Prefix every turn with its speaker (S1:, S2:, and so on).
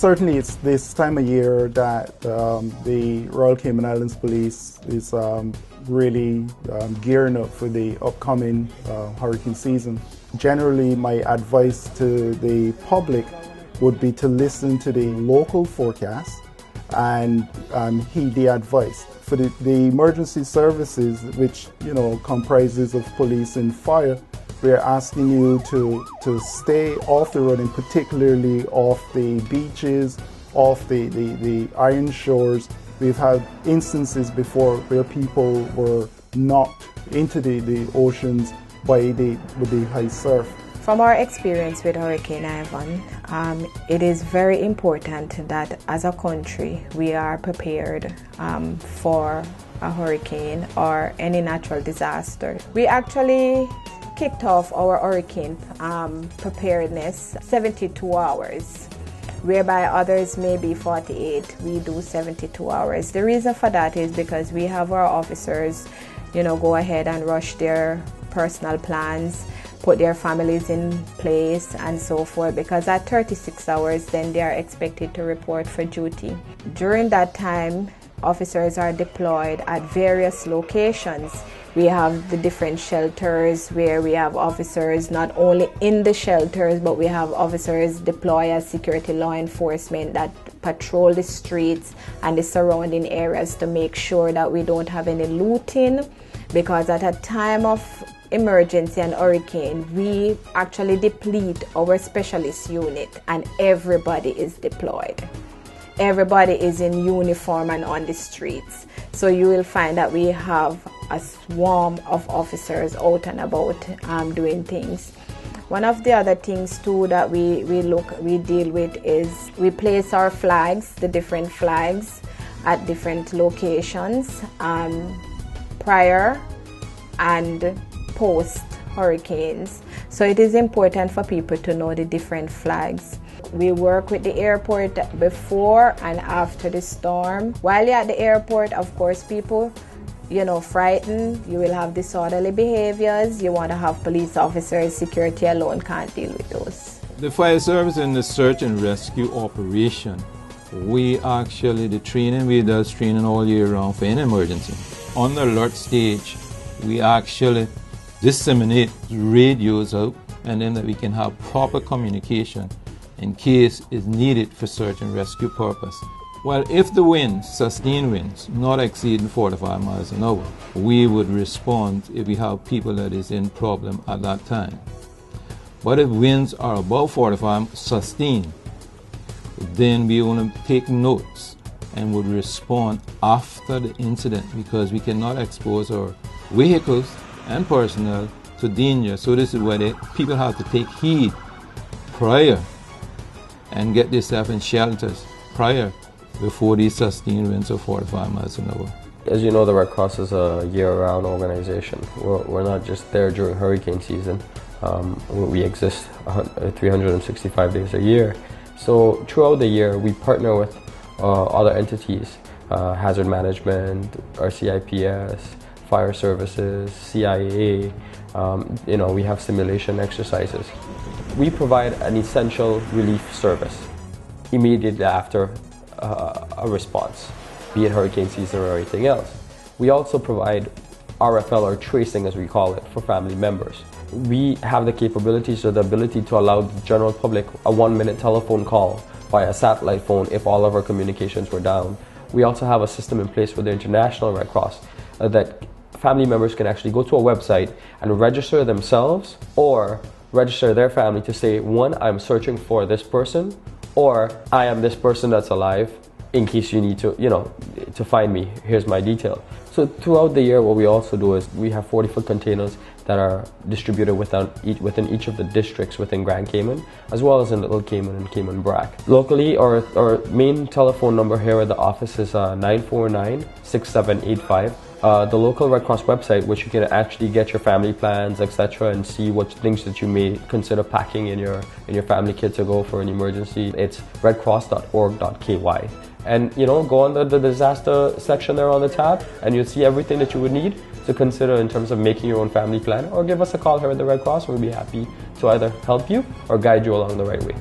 S1: Certainly it's this time of year that the Royal Cayman Islands Police is really gearing up for the upcoming hurricane season. Generally, my advice to the public would be to listen to the local forecast and heed the advice. For the emergency services, which comprises of police and fire, we're asking you to stay off the road, and particularly off the beaches, off the iron shores. We've had instances before where people were knocked into the oceans with the high surf.
S2: From our experience with Hurricane Ivan, it is very important that as a country we are prepared for a hurricane or any natural disaster. We actually kicked off our hurricane preparedness 72 hours, whereby others may be 48. We do 72 hours. The reason for that is because we have our officers, go ahead and rush their personal plans, put their families in place and so forth, because at 36 hours then they are expected to report for duty. During that time, officers are deployed at various locations. We have the different shelters where we have officers not only in the shelters, but we have officers deployed as security law enforcement that patrol the streets and the surrounding areas to make sure that we don't have any looting, because at a time of emergency and hurricane, we actually deplete our specialist unit and everybody is deployed. Everybody is in uniform and on the streets. So you will find that we have a swarm of officers out and about doing things. One of the other things too that we deal with is we place our flags, the different flags at different locations prior and post hurricanes. So it is important for people to know the different flags. We work with the airport before and after the storm. While you're at the airport, of course, people, frightened. You will have disorderly behaviors. You want to have police officers. Security alone can't deal with those.
S3: The fire service in the search and rescue operation, the training we does training all year round for any emergency. On the alert stage, we actually disseminate radios out, and then that we can have proper communication in case it's needed for search and rescue purpose. Well, if the winds, sustained winds, not exceeding 45 miles an hour, we would respond if we have people that is in problem at that time. But if winds are above 45 sustained, then we want to take notes and would respond after the incident, because we cannot expose our vehicles and personnel to danger. So this is where people have to take heed prior and get themselves in shelters prior before these sustained winds of 45 miles an hour.
S4: As you know, the Red Cross is a year-round organization. We're not just there during hurricane season. We exist 365 days a year. So throughout the year, we partner with other entities, hazard management, RCIPS, fire services, CIA. We have simulation exercises. We provide an essential relief service immediately after a response, be it hurricane season or anything else. We also provide RFL, or tracing as we call it, for family members. We have the capabilities or the ability to allow the general public a 1-minute telephone call via satellite phone if all of our communications were down. We also have a system in place with the International Red Cross that family members can actually go to a website and register themselves or register their family to say, one, I'm searching for this person, or I am this person that's alive. In case you need to, to find me, here's my detail. So throughout the year, what we also do is we have 40-foot containers that are distributed within each of the districts within Grand Cayman, as well as in Little Cayman and Cayman Brac. Locally, our main telephone number here at the office is 949-6785. The local Red Cross website, which you can actually get your family plans, etc., and see what things that you may consider packing in your family kit to go for an emergency. It's redcross.org.ky. And go on the disaster section there on the tab, and you'll see everything that you would need to consider in terms of making your own family plan, or give us a call here at the Red Cross. We'll be happy to either help you or guide you along the right way.